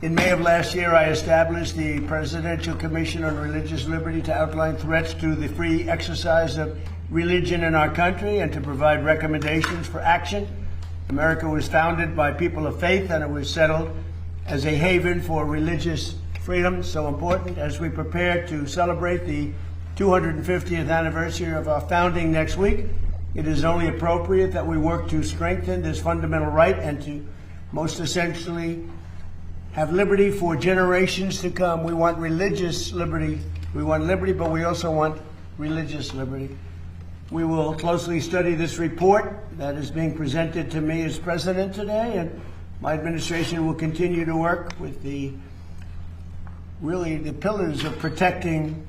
In May of last year, I established the Presidential Commission on Religious Liberty to outline threats to the free exercise of religion in our country and to provide recommendations for action. America was founded by people of faith, and it was settled as a haven for religious freedom, so important. As we prepare to celebrate the 250th anniversary of our founding next week, it is only appropriate that we work to strengthen this fundamental right and to, most essentially, have liberty for generations to come. We want religious liberty. We want liberty, but we also want religious liberty. We will closely study this report that is being presented to me as president today, and my administration will continue to work with the pillars of protecting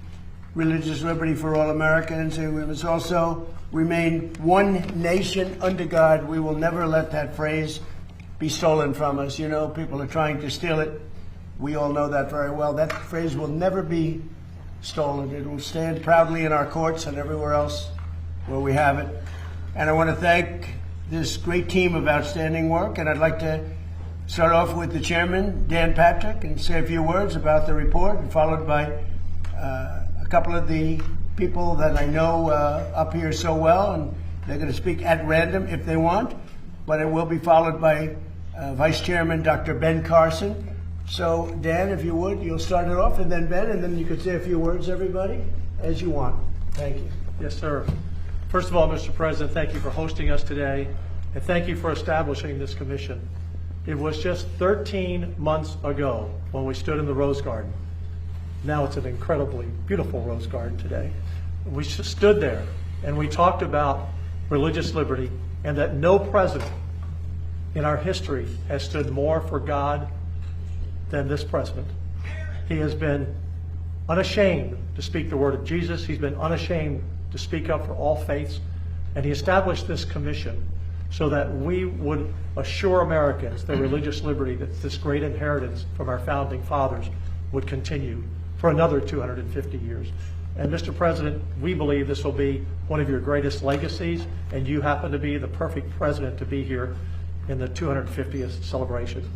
religious liberty for all Americans, and we must also remain one nation under God. We will never let that phrase be stolen from us. You know, people are trying to steal it. We all know that very well. That phrase will never be stolen. It will stand proudly in our courts and everywhere else where we have it. And I want to thank this great team of outstanding work, and I'd like to start off with the chairman, Dan Patrick, and say a few words about the report, and followed by a couple of the people that I know up here so well, and they're going to speak at random if they want, but it will be followed by Vice Chairman Dr. Ben Carson. So, Dan, if you would, you'll start it off, and then Ben, and then you could say a few words, everybody, as you want. Thank you. Yes, sir. First of all, Mr. President, thank you for hosting us today, and thank you for establishing this commission. It was just 13 months ago when we stood in the Rose Garden. Now it's an incredibly beautiful Rose Garden today. We stood there, and we talked about religious liberty, and that no president in our history has stood more for God than this president. He has been unashamed to speak the word of Jesus. He's been unashamed to speak up for all faiths. And he established this commission so that we would assure Americans their religious liberty, that this great inheritance from our founding fathers would continue for another 250 years. And Mr. President, we believe this will be one of your greatest legacies, and you happen to be the perfect president to be here in the 250th celebration.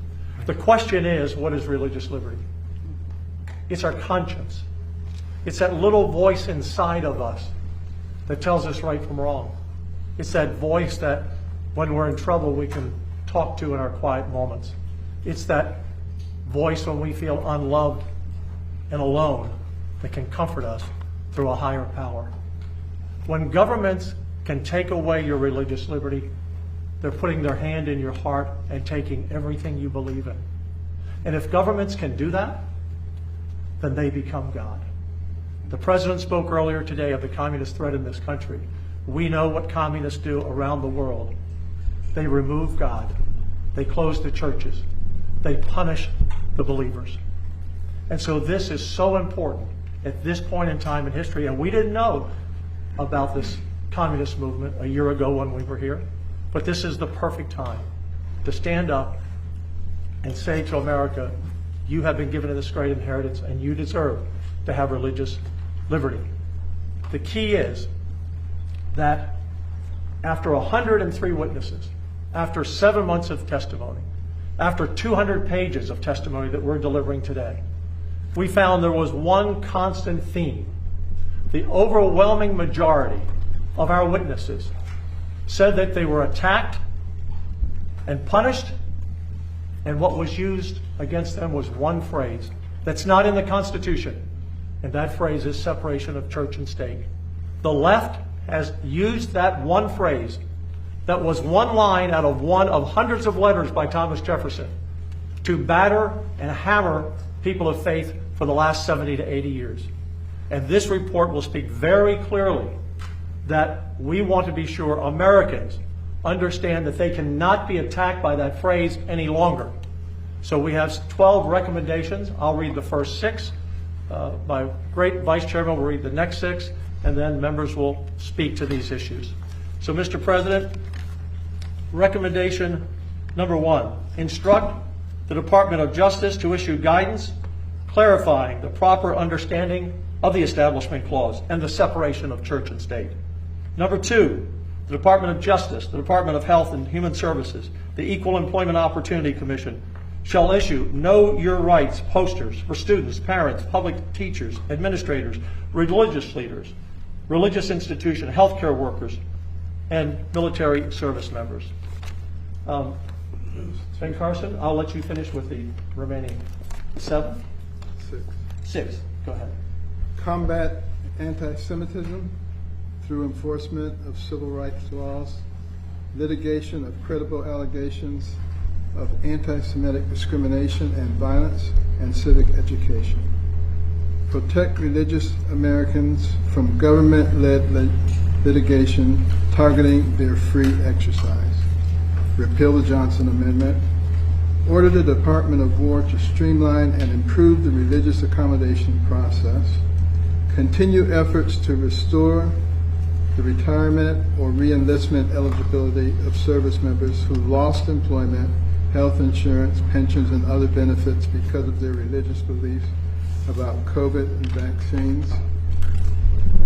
The question is, what is religious liberty? It's our conscience. It's that little voice inside of us that tells us right from wrong. It's that voice that when we're in trouble we can talk to in our quiet moments. It's that voice when we feel unloved and alone that can comfort us through a higher power. When governments can take away your religious liberty, they're putting their hand in your heart and taking everything you believe in. And if governments can do that, then they become God. The president spoke earlier today of the communist threat in this country. We know what communists do around the world. They remove God. They close the churches. They punish the believers. And so this is so important at this point in time in history. And we didn't know about this communist movement a year ago when we were here. But this is the perfect time to stand up and say to America, you have been given this great inheritance and you deserve to have religious liberty. The key is that after 103 witnesses, after 7 months of testimony, after 200 pages of testimony that we're delivering today, we found there was one constant theme. The overwhelming majority of our witnesses said that they were attacked and punished, and what was used against them was one phrase that's not in the Constitution, and that phrase is separation of church and state. The left has used that one phrase that was one line out of one of hundreds of letters by Thomas Jefferson to batter and hammer people of faith for the last 70 to 80 years. And this report will speak very clearly that we want to be sure Americans understand that they cannot be attacked by that phrase any longer. So we have 12 recommendations. I'll read the first 6. My great Vice Chairman will read the next 6, and then members will speak to these issues. So, Mr. President, recommendation number 1, instruct the Department of Justice to issue guidance clarifying the proper understanding of the Establishment Clause and the separation of church and state. Number 2, the Department of Justice, the Department of Health and Human Services, the Equal Employment Opportunity Commission shall issue Know Your Rights posters for students, parents, public teachers, administrators, religious leaders, religious institutions, healthcare workers, and military service members. Ben Carson, I'll let you finish with the remaining 7. 6. Go ahead. Combat anti-Semitism through enforcement of civil rights laws, litigation of credible allegations of anti-Semitic discrimination and violence, and civic education. Protect religious Americans from government-led litigation targeting their free exercise. Repeal the Johnson Amendment. Order the Department of War to streamline and improve the religious accommodation process. Continue efforts to restore the retirement or re-enlistment eligibility of service members who lost employment, health insurance, pensions, and other benefits because of their religious beliefs about COVID and vaccines.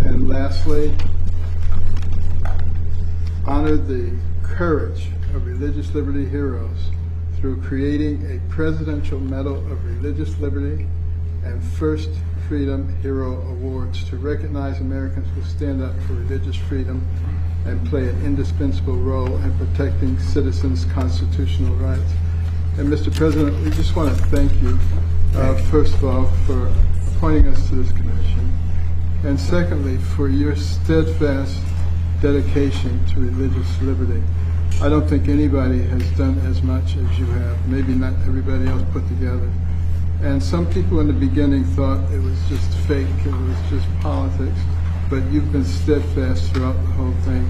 And lastly, honor the courage of religious liberty heroes through creating a Presidential Medal of Religious Liberty and First Freedom Hero Awards to recognize Americans who stand up for religious freedom and play an indispensable role in protecting citizens' constitutional rights. And Mr. President, we just want to thank you, first of all, for appointing us to this commission, and secondly, for your steadfast dedication to religious liberty. I don't think anybody has done as much as you have, maybe not everybody else put together. And some people in the beginning thought it was just fake, it was just politics, but you've been steadfast throughout the whole thing.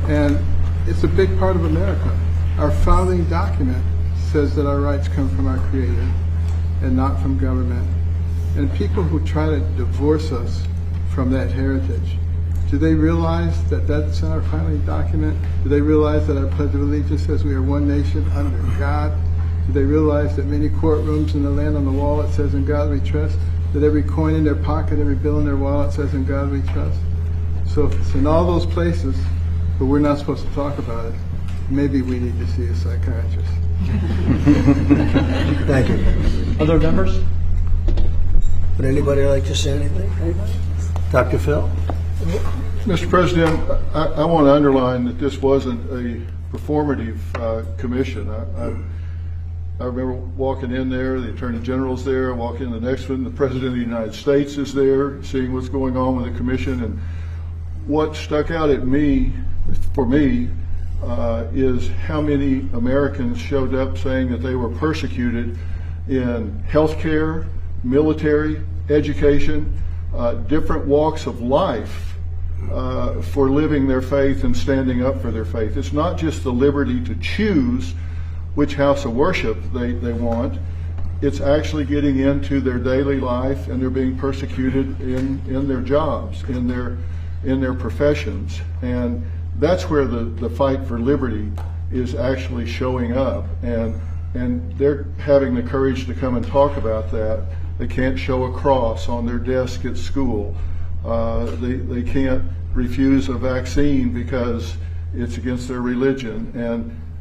And it's a big part of America. Our founding document says that our rights come from our Creator and not from government. And people who try to divorce us from that heritage, do they realize that that's in our founding document? Do they realize that our Pledge of Allegiance says we are one nation under God? Do they realize that many courtrooms in the land on the wall it says in God we trust? That every coin in their pocket, every bill in their wallet says in God we trust? So if it's in all those places, but we're not supposed to talk about it, maybe we need to see a psychiatrist. Thank you. Other members? Would anybody like to say anything? Anybody? Dr. Phil? Mr. President, I want to underline that this wasn't a performative commission. I remember walking in there, the Attorney General's there, I walk in the next one, the President of the United States is there, seeing what's going on with the commission. And what stuck out at me, for me, is how many Americans showed up saying that they were persecuted in healthcare, military, education, different walks of life for living their faith and standing up for their faith. It's not just the liberty to choose which house of worship they want. It's actually getting into their daily life, and they're being persecuted in their jobs, in their professions. And that's where the fight for liberty is actually showing up. And they're having the courage to come and talk about that. They can't show a cross on their desk at school. They can't refuse a vaccine because it's against their religion.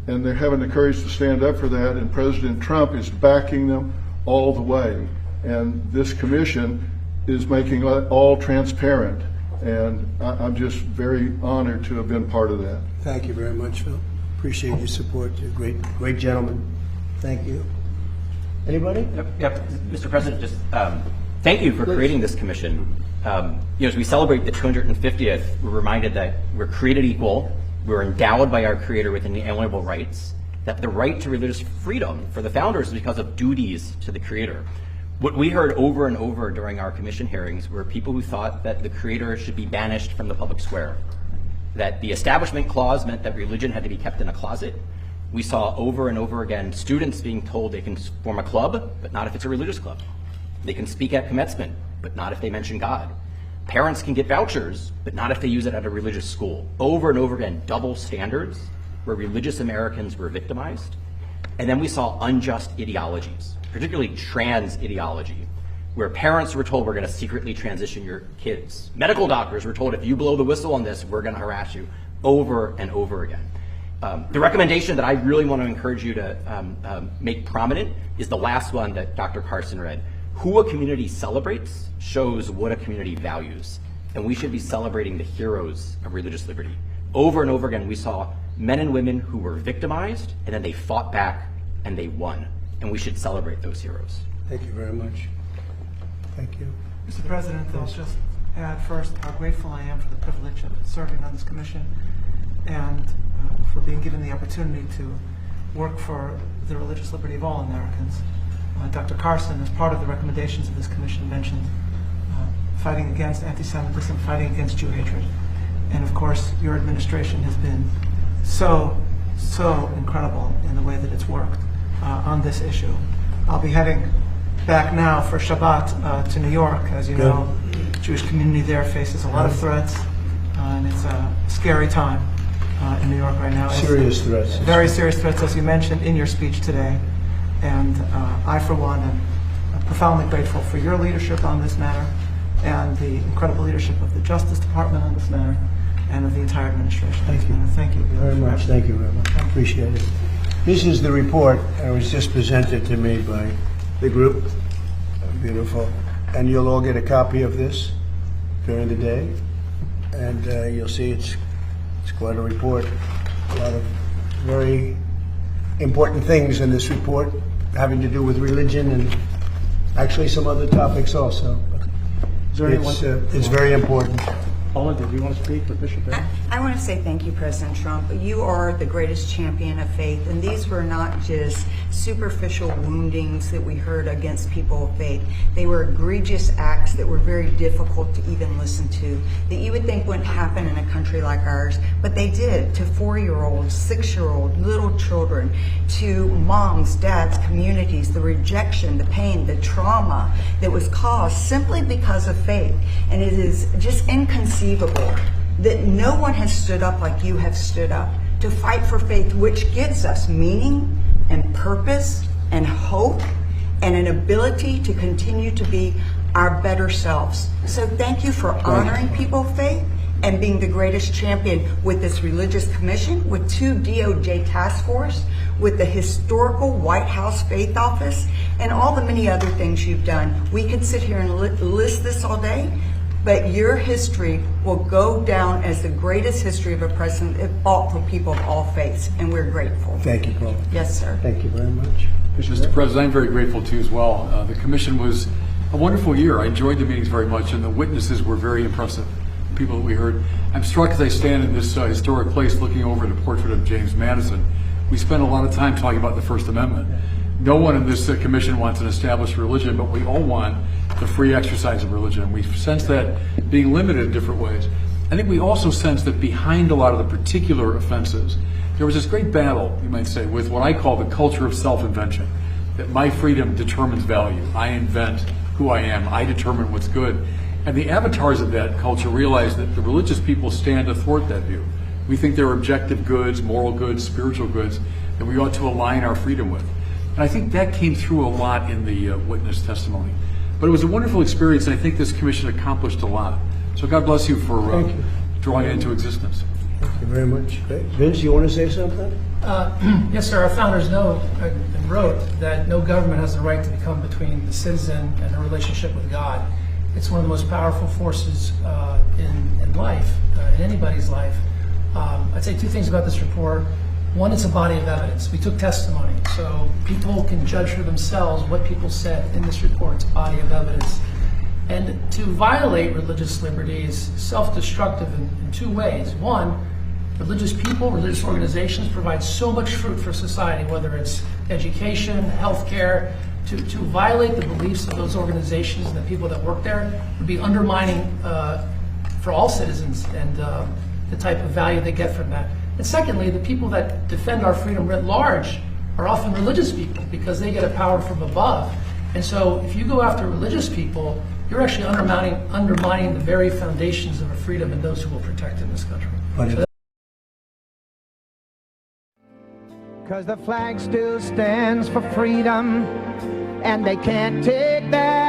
And they're having the courage to stand up for that, and President Trump is backing them all the way. And this commission is making it all transparent. And I'm just very honored to have been part of that. Thank you very much, Phil. Appreciate your support. You're a great gentleman. Thank you. Anybody? Yep. Mr. President, just thank you for creating this commission. As we celebrate the 250th, we're reminded that we're created equal, we're endowed by our Creator with inalienable rights, that the right to religious freedom for the founders is because of duties to the Creator. What we heard over and over during our commission hearings were people who thought that the Creator should be banished from the public square, that the Establishment Clause meant that religion had to be kept in a closet. We saw over and over again students being told they can form a club, but not if it's a religious club. They can speak at commencement, but not if they mention God. Parents can get vouchers, but not if they use it at a religious school. Over and over again, double standards where religious Americans were victimized. And then we saw unjust ideologies, particularly trans ideology, where parents were told we're going to secretly transition your kids. Medical doctors were told if you blow the whistle on this, we're going to harass you, over and over again. The recommendation that I really want to encourage you to make prominent is the last one that Dr. Carson read. Who a community celebrates shows what a community values. And we should be celebrating the heroes of religious liberty. Over and over again, we saw men and women who were victimized, and then they fought back, and they won. And we should celebrate those heroes. Thank you very much. Thank you. Mr. President, I'll just add first how grateful I am for the privilege of serving on this commission and for being given the opportunity to work for the religious liberty of all Americans. Dr. Carson, as part of the recommendations of this commission, mentioned fighting against anti-Semitism, fighting against Jew hatred. And of course, your administration has been so incredible in the way that it's worked on this issue. I'll be heading back now for Shabbat to New York. As you know, the Jewish community there faces a lot of threats, and it's a scary time in New York right now. Serious threats. Very serious threats, as you mentioned in your speech today. And I, for one, am profoundly grateful for your leadership on this matter and the incredible leadership of the Justice Department on this matter and of the entire administration. Thank you. Thank you Very much. Thank you very much. I appreciate it. This is the report. It was just presented to me by the group. Beautiful. And you'll all get a copy of this during the day. And you'll see it's quite a report. A lot of very important things in this report having to do with religion and actually some other topics also. It's very important. Paula, did you want to speak, or Bishop Barron? I want to say thank you, President Trump. You are the greatest champion of faith, and these were not just superficial woundings that we heard against people of faith. They were egregious acts that were very difficult to even listen to, that you would think wouldn't happen in a country like ours, but they did to 4-year-olds, 6-year-olds, little children, to moms, dads, communities, the rejection, the pain, the trauma that was caused simply because of faith. And it is just inconceivable that no one has stood up like you have stood up to fight for faith, which gives us meaning and purpose and hope and an ability to continue to be our better selves. So thank you for honoring people of faith and being the greatest champion with this religious commission, with 2 DOJ task force, with the historical White House Faith Office, and all the many other things you've done. We could sit here and list this all day, but your history will go down as the greatest history of a president that fought for people of all faiths, and we're grateful. Thank you, Paul. Yes, sir. Thank you very much. Mr. President, I'm very grateful too as well. The commission was a wonderful year. I enjoyed the meetings very much, and the witnesses were very impressive. People that we heard. I'm struck as I stand in this historic place looking over the portrait of James Madison. We spent a lot of time talking about the First Amendment. No one in this commission wants an established religion, but we all want the free exercise of religion. And we sense that being limited in different ways. I think we also sense that behind a lot of the particular offenses, there was this great battle, you might say, with what I call the culture of self-invention. That my freedom determines value. I invent who I am. I determine what's good. And the avatars of that culture realize that the religious people stand athwart that view. We think they're objective goods, moral goods, spiritual goods that we ought to align our freedom with. And I think that came through a lot in the witness testimony. But it was a wonderful experience, and I think this commission accomplished a lot. So God bless you for drawing it into existence. Thank you very much. Great. Vince, you want to say something? Yes, sir. Our founders know and wrote that no government has the right to become between the citizen and a relationship with God. It's one of the most powerful forces in life, in anybody's life. I'd say 2 things about this report. One, it's a body of evidence. We took testimony, so people can judge for themselves what people said in this report. It's a body of evidence. And to violate religious liberty is self-destructive in 2 ways. One, religious people, religious organizations provide so much fruit for society, whether it's education, healthcare. To violate the beliefs of those organizations and the people that work there would be undermining for all citizens and the type of value they get from that. And secondly, the people that defend our freedom writ large are often religious people because they get a power from above. And so if you go after religious people, you're actually undermining the very foundations of our freedom and those who will protect in this country. Because the flag still stands for freedom, and they can't take that